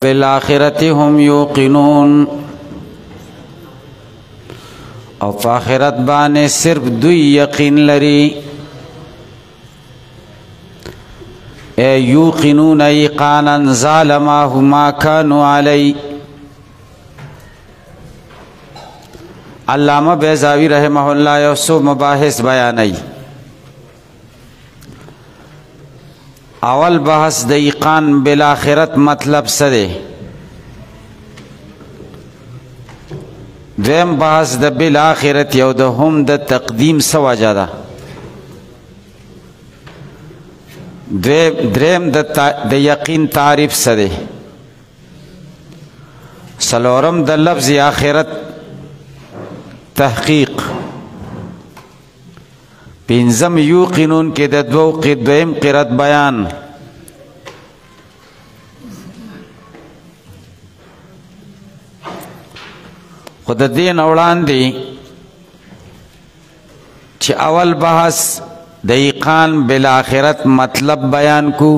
بالآخرة هم یوقنون او په آخرت باندې صرف دوی یقین لري یوقنون ایقانا ظالماه ما كانوا علی. علامہ بیضاوی رحمہ اللہ یوسو مباحث بیانی. اول بحث د ایقان بالآخرت مطلب سره، دویم بحث د بالآخرت یو د هم د تقدیم سوجه ده، دریم د یقین تعریف سره، سلورم د لفظ آخرت تحقیق، پنځم یوقنون کې د دویم قرات بیان، خود دین وړاندې چې اول بحث د ایقان بالآخرت مطلب بیان کو،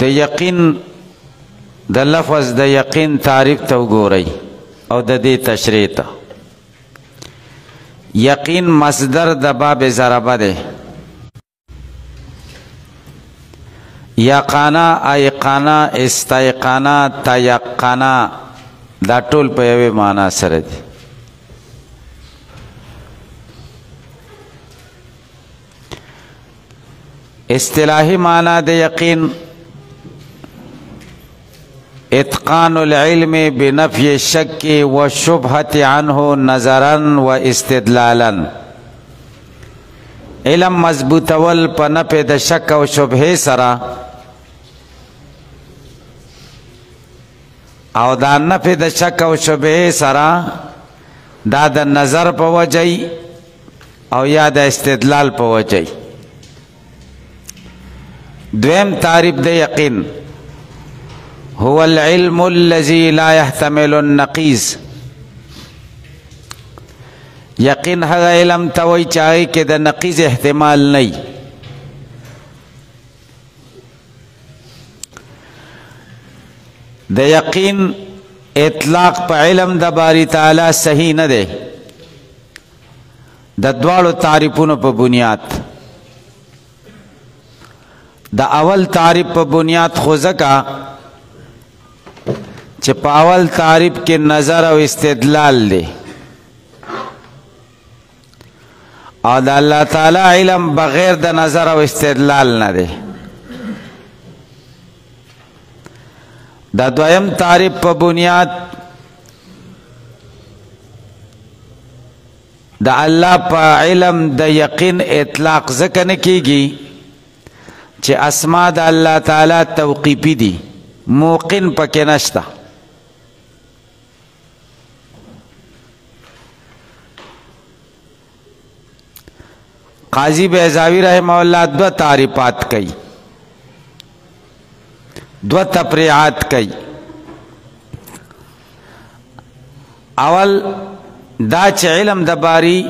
د یقین د لفظ د یقین تعریف ته وګورئ او د دې تشریح ته. یقین مصدر د باب ضربه ده، یقانا ایقانا استیقانا تیقانا دا ټول په یوې معنا سره دي. اصطلاحي معنا د یقین اتقان العلم بنفی الشک والشبهة عنه نظرا واستدلالا، علم مضبوطول په نفی د شک او شبهه سره او دا نفی د شک او شبهه سره دا د نظر په وجه او یا د استدلال په وجه. دویم تعریف د یقین هو العلم الذي لا يحتمل النقيض، یقین هغه علم ته وایي چې هغې کې د نقیض احتمال نه. د یقین اطلاق په علم د باری تعالی صحیح نه دی د دواړو تعریفونو په بنیاد. د اول تعریف په بنیاد خو ځکه چې په اول تعریف کې نظر او استدلال دی او د الله تعالی علم بغیر د نظر او استدلال نه دی. د دویم تعریف په بنیاد د الله په علم د یقین اطلاق ځکه نه کیږي چې اسماء د الله تعالی توقیفي دي، موقن پکې نشته. قاضی بیضاوی رحمہ اللہ دو تعریفات کئی، دو تفریعات کئی. اول دا چې علم د باری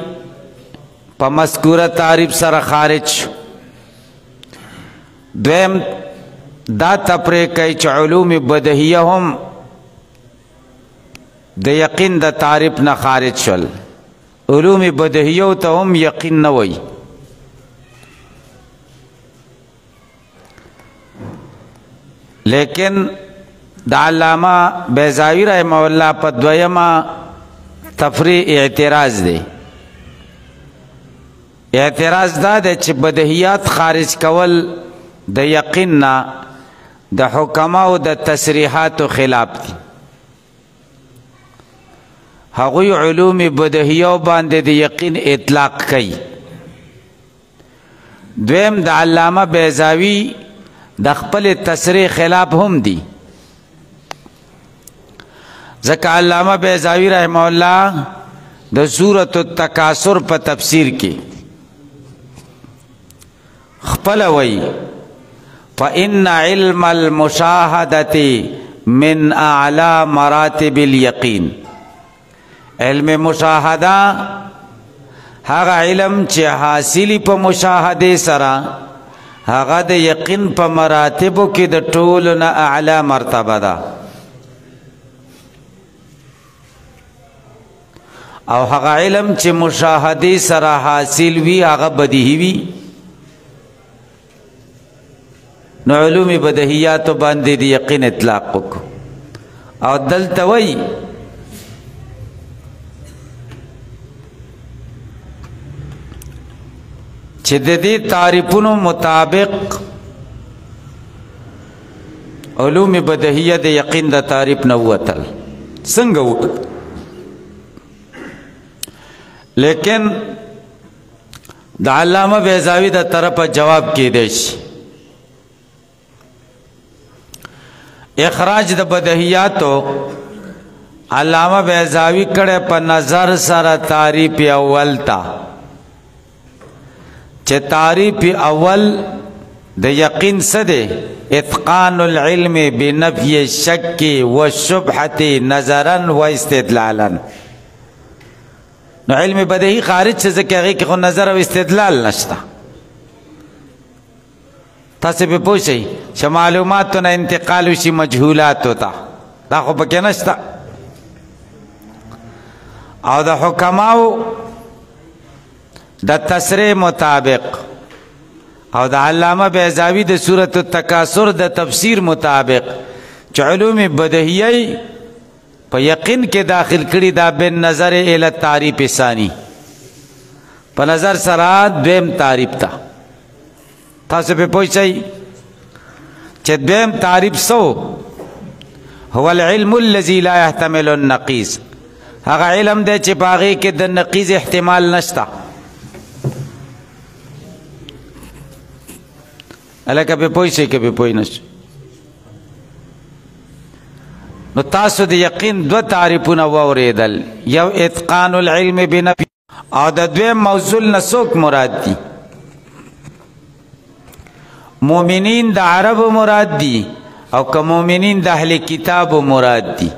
په مذکوره تعریف سره خارج شو. دویم دا تفریع کئی چې علوم بدهیه هم د یقین د تعریف نه خارج شول، علوم بدهیه ته هم یقین نه وای. لیکن د علامہ بیضاوی رحمہ اللہ په دویمه تفریع اعتراض دی. اعتراض دا دی چې بدهیات خارج کول د یقین نه د حکماو د تصریحاتو خلاف دي. هغوی علوم بدهیو باندې د یقین اطلاق کوي. دویم د علامہ بیضاوی د خپل تصریح خلاف هم دي، ځکه علامہ بیضاوی رحمہ اللہ د سورۃ التکاثر په تفسیر کې خپل وایي فإن علم المشاهدة من أعلى مراتب اليقين. علم مشاهده هغه علم چې حاصلی په مشاهده سره هغه د یقین په مراتبو کې د ټولو نه اعلی مرتبه ده او هغه علم چې مشاهدې سره حاصل وي هغه بدیهي وي نو علوم بدیهیاتو باندې د یقین اطلاق وکړو او دلته وایي چې د دې تعریفونو مطابق علوم بدیهیه د یقین د تعریف نه وتل څنګه وکړو لیکن د علامه بیضاوی د طرفه جواب کېدی شي اخراج د بدیهیاتو علامه بیضاوی کړه په نظر سره تعریف اول تا چې تعریف اول د یقین څه دی اتقان العلم بنفی الشک والشبهة نظرا واستدلالا نو علم بدیهی خارج څه ځکه هغې کې خو نظر او استدلال نشته تاسې پې پوه شئ چې معلوماتو نه انتقال وشي مجهولاتو ته دا خو پکې نشته او د حکماو د تصریح مطابق او د علامه بیضاوی د سورة التکاثر د تفسیر مطابق چې علوم بدیهیه په یقین کې داخل کړي دا بن نظر الی التعریف ثانی په نظر سره دویم تعریف ته تاسو په پوه شئ چې دویم تعریف سو هو العلم الذي لا يحتمل النقیض هغه علم دی چې په هغې کې د نقیض احتمال نشته هلکه پې پوه شئ که پې پوه نه شئ نو تاسو د یقین دو تعریفونه واورېدل یو اتقان العلم بنفی او د دویم موصول نه څوک مراد دي مؤمنین د عربو مراد دي او که مؤمنین د اهل کتابو مراد دي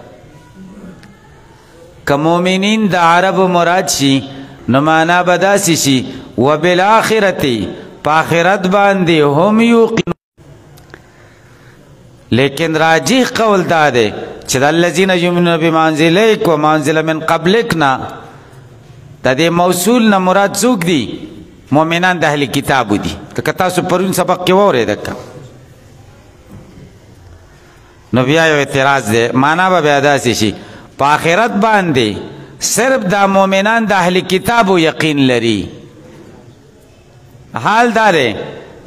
که مؤمنین د عربو مراد شي نو معنا به داسې شي وبالآخرة په آخرت باندې هم یوقنون لیکن راجح قول دا دی چې د الذین یؤمنون بما انزل الیک وما انزل من قبلک نه د دې موصول نه مراد څوک دي مؤمنان د اهل کتابو دي که تاسو پرون سبق کې واورېده نو بیا یو اعتراض دی معنا به بیا داسې شي په آخرت باندې صرف دا مؤمنان د اهل کتابو یقین لري حال دا دی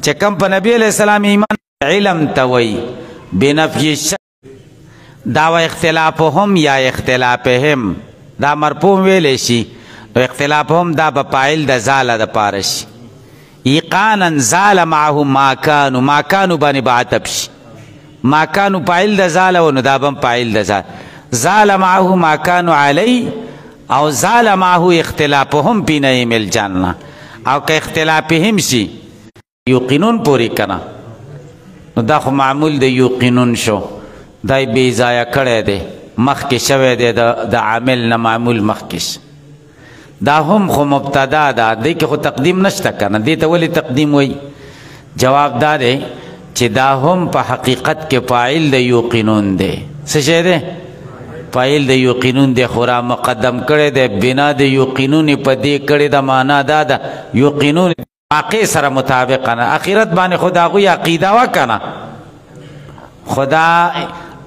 چې کوم په نبی علیہ السلام ایمان علم ته وایي بنفی الشک دا و اختلافهم یا اختلافهم دا مرفوع ویلی شي نو اختلافهم دا به فاعل د زاله دپاره شي ایقانا زال معه ما کانو ما کانو باندې به عتب شي ما کانو فاعل د زاله و نو دا به هم فاعل د زاله زال معه ما کانو علی او زال معه اختلافهم فی نعیم الجنه او که اختلافهم شي یوقنون پوری کنه نو دا خو معمول د یوقنون شو دای بې ځایه کړی دی مخکې شوی دی د عامل نه معمول مخکې دا هم خو مبتدا ده دی کې خو تقدیم نشته که نه دې ته ولې تقدیم وایي جواب دا دی چې دا هم په حقیقت کې فاعل د یوقنون دی څه شی دی فاعل د یوقنون دی خو را مقدم کړی دی بنا د یوقنون په دې کړې د معنا دا ده یوقنون واقع سره مطابق نه اخرت باندې خو د هغوی عقیده وه که نه خدا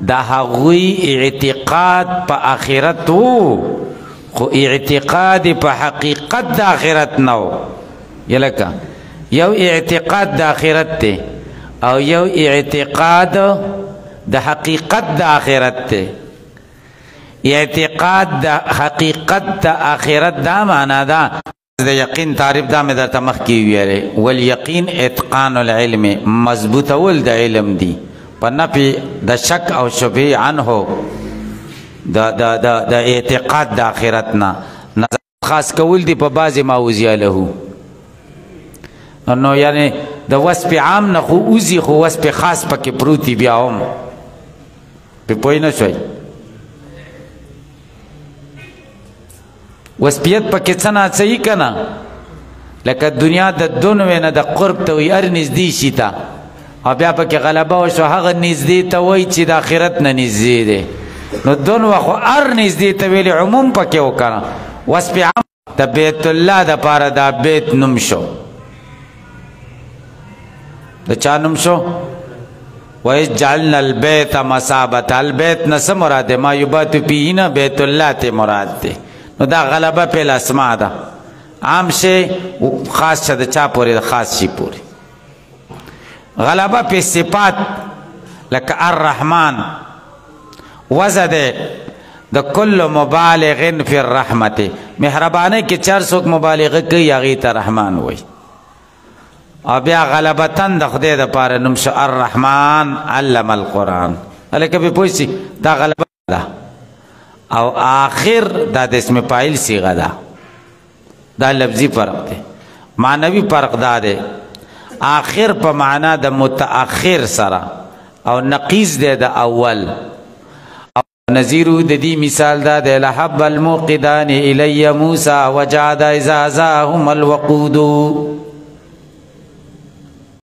د هغوی اعتقاد په آخرت و خو اعتقاد په حقیقت د آخرت نه و یلکه یو اعتقاد د آخرت دی او یو اعتقاد د حقیقت د آخرت دی اعتقاد د حقیقت د آخرت دا معنا ده د یقین تعریف دا مې درته مخکې ویلی والیقین اتقان العلم مضبوطول د علم دی په نفي د شک او شبهه عنه د اعتقاد د آخرت نه نظر خاص کول دی په بعضې ما اوزیا له نو یعنی د وصف عام نه خو اوزي خو وصف خاص پکې پروتي بیا هم پې پوه نه شوئ وصفیت پکې څه ناڅهي که نه لکه دنیا د دنوې نه د قرب ته وي هر نږدې شي ته او بیا پکې غلبه وشو هغه نږدې ته وایي چې د آخرت نه نږدې دی نو دنوه خو هر نږدې ته ویلې عموم پکې وکړه وصف عام د بیت الله دپاره دا بیت نوم شو د چا نوم شو وَإِذْ جَعَلْنَا الْبَيْتَ مَثَابَةً البیت نه څه مراد دی ما یبات فیه نه بیت الله ته مراد دی نو دا غلبه په الاسماء ده عام شی خاص شه د چا پورې خاص شي پورې غلبه په صفات لکه الرحمن وزه ده د کل مبالغ فی الرحمت مهربانه کې چار څوک مبالغه کوي هغې ته رحمان وایي او بیا غلبتن د خدای دپاره نوم شو الرحمن علم القرآن هلکه پې پوه شي دا غلبه ده او آخر دا د اسم فاعل صیغه ده دا لفظي فرق دی معنوي فرق دا دی آخر په معنا د متأخر سره او نقیض دی د اول او نظیرو د دې مثال دا دی لحب الموقدان الی موسی وجعد اذا زاهم الوقود